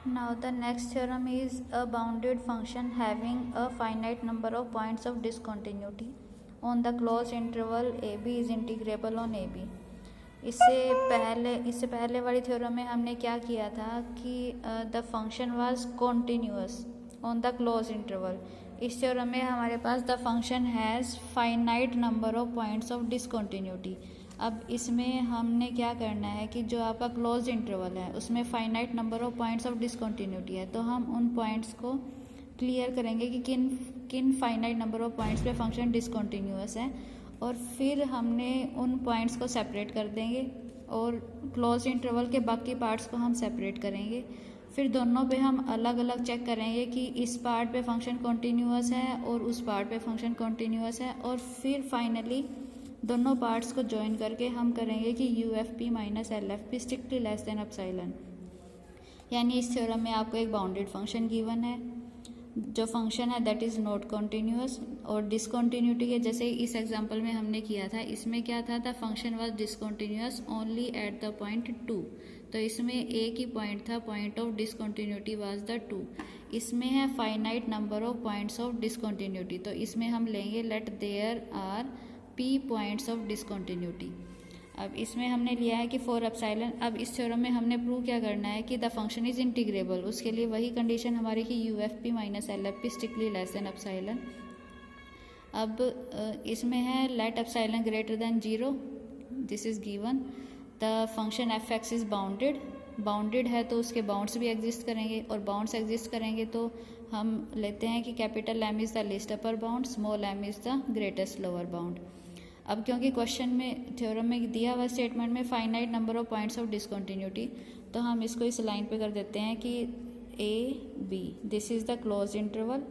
Now the next theorem is a bounded function having a finite number of points of discontinuity on the closed interval ab is integrable on ab. इससे पहले वाली theorem में हमने क्या किया था कि the function was continuous on the close interval. इस थ्योरम में हमारे पास the function has finite number of points of discontinuity. अब इसमें हमने क्या करना है कि जो आपका क्लोज इंटरवल है उसमें finite number of points of discontinuity है, तो हम उन पॉइंट्स को क्लियर करेंगे कि किन किन फाइनाइट नंबर ऑफ पॉइंट्स पे फंक्शन डिसकंटिन्यूअस है, और फिर हमने उन पॉइंट्स को सेपरेट कर देंगे और क्लोज इंटरवल के बाकी पार्ट्स को हम सेपरेट करेंगे. फिर दोनों पे हम अलग अलग चेक करेंगे कि इस पार्ट पे फंक्शन कॉन्टीन्यूअस है और उस पार्ट पे फंक्शन कॉन्टीन्यूअस है, और फिर फाइनली दोनों पार्ट्स को ज्वाइन करके हम करेंगे कि U F P minus L F P strictly less than epsilon. यानी इस थ्योरम में आपको एक बाउंडेड फंक्शन गिवन है, जो फंक्शन है दैट इज़ नॉट कॉन्टीन्यूअस, और डिसकॉन्टीन्यूटी के जैसे इस एग्जांपल में हमने किया था, इसमें क्या था, the function was discontinuous only at the point 2. तो इसमें एक ही पॉइंट था, point of discontinuity was the 2. इसमें है finite number of points of discontinuity, तो इसमें हम लेंगे let there are p points of discontinuity. अब इसमें हमने लिया है कि फॉर एप्सिलॉन. अब इस थ्योरम में हमने प्रूव क्या करना है कि द फंक्शन इज इंटीग्रेबल. उसके लिए वही कंडीशन हमारी कि U F P minus L F P strictly less than epsilon. अब इसमें है let epsilon greater than 0, this is given. The function F X is bounded है तो उसके बाउंड्स भी एग्जिस्ट करेंगे, और बाउंड्स एग्जिस्ट करेंगे तो हम लेते हैं कि capital M is the least upper bound, small M is the greatest lower bound. अब क्योंकि क्वेश्चन में थ्योरम में दिया हुआ स्टेटमेंट में finite number of points of discontinuity, तो हम इसको इस लाइन पे कर देते हैं कि A B this is the close interval,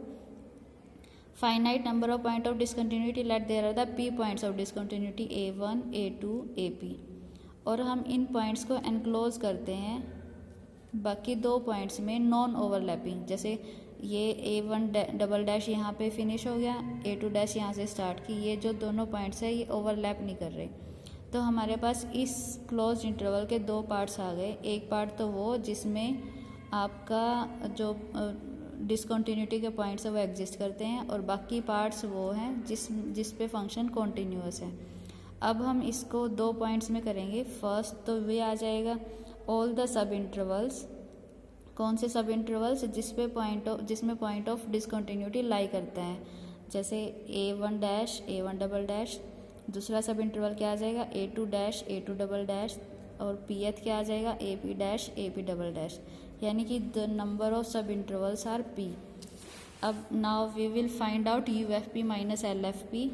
finite number of point of discontinuity let there are the P points of discontinuity A1 A2 AP, और हम इन पॉइंट्स को एनक्लोज करते हैं बाकी दो पॉइंट्स में नॉन ओवरलैपिंग. जैसे ये A1 डबल डैश यहाँ पे फिनिश हो गया, A2 डैश यहाँ से स्टार्ट की, ये जो दोनों पॉइंट्स है ये ओवरलैप नहीं कर रहे. तो हमारे पास इस क्लोज इंटरवल के दो पार्ट्स आ गए. एक पार्ट तो वो जिसमें आपका जो डिसकंटिन्यूटी के पॉइंट्स है वो एग्जिस्ट करते हैं, और बाकी पार्ट्स वो हैं जिस पे फंक्शन कॉन्टीन्यूअस है. अब हम इसको दो पॉइंट्स में करेंगे. फर्स्ट तो वे आ जाएगा ऑल द सब इंटरवल्स. कौन से सब इंटरवल्स? जिसमें पॉइंट ऑफ डिसकंटिन्यूटी लाई करता है, जैसे A1 dash A1 double dash. दूसरा सब इंटरवल क्या आ जाएगा? A2 dash A2 double dash, और पीएथ क्या आ जाएगा? AP dash AP double dash. यानी कि the number of sub intervals are P. अब now we will find out UFP minus LFP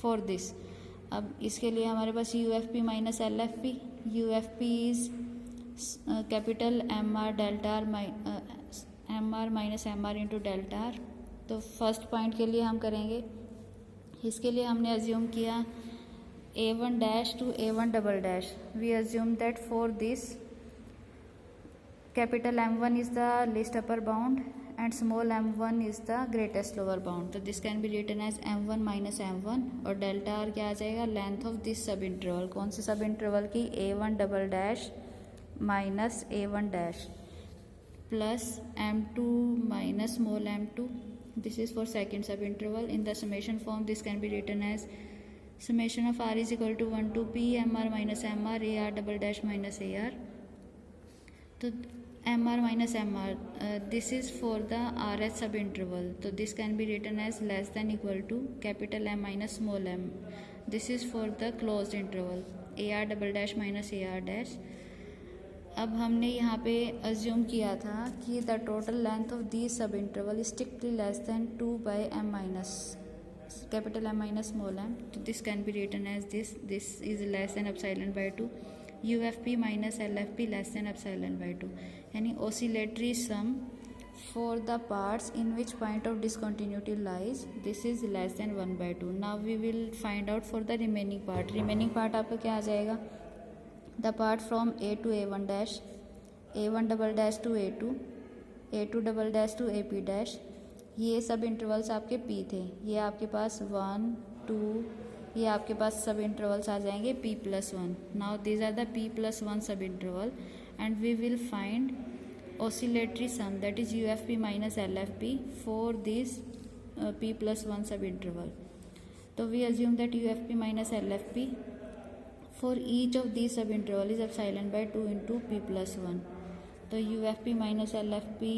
for this. अब इसके लिए हमारे पास UFP minus LFP. UFP is capital MR delta R MR minus MR into delta R. तो first point के लिए हम करेंगे, इसके लिए हमने अज्यूम किया A1 dash to A1 double dash. We assume that for this capital M1 is the least upper bound and small m1 is the greatest lower bound. तो this can be written as M1 minus M1, और delta R क्या आ जाएगा? Length of this sub interval. कौन से sub interval की? A1 double dash minus A1 dash plus M2 minus small m2. This is for second सब interval. In the summation form this can be written as summation of R is equal to 1 to P MR minus MR AR double dash minus AR. तो MR minus MR this is for the RH sub interval. तो this can be written as less than equal to capital M minus small m. This is for the closed interval AR double dash minus AR dash. अब हमने यहाँ पे assume किया था कि the total length of the sub interval is strictly less than 2 by M minus capital M minus small m. तो this can be written as this is less than epsilon by 2. UFP minus LFP less than epsilon by 2. यानी oscillatory sum for the parts in which point of discontinuity lies this is less than 1 by 2. Now we will find out for the remaining part. Remaining part आपका क्या आ जाएगा? The part from A to A1 dash, A1 double dash to A2, A2 double dash to AP dash. ये सब intervals आपके P थे. ये आपके पास 1 2, ये आपके पास सब इंटरवल्स आ जाएंगे P+1. Now these are the P+1 sub interval, and we will find oscillatory sum, that is UFP minus LFP for this p plus 1 sub interval. So we assume that UFP minus LFP for each of these sub interval is epsilon by 2 into p plus 1. तो UFP minus LFP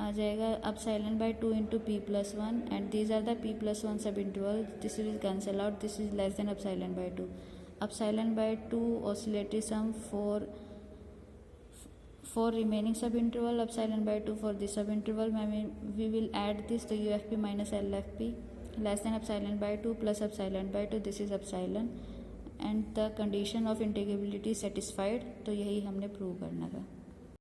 आ जाएगा epsilon by 2 into p plus 1, and these are the p plus 1 sub interval. This will cancel out, this is less than epsilon by 2. Epsilon by 2 oscillatory sum for remaining sub interval, epsilon by 2 for this sub interval. We will add this, तो UFP minus LFP less than epsilon by 2 plus epsilon by 2, this is epsilon, and the condition of integrability satisfied. तो यही हमने prove करना था.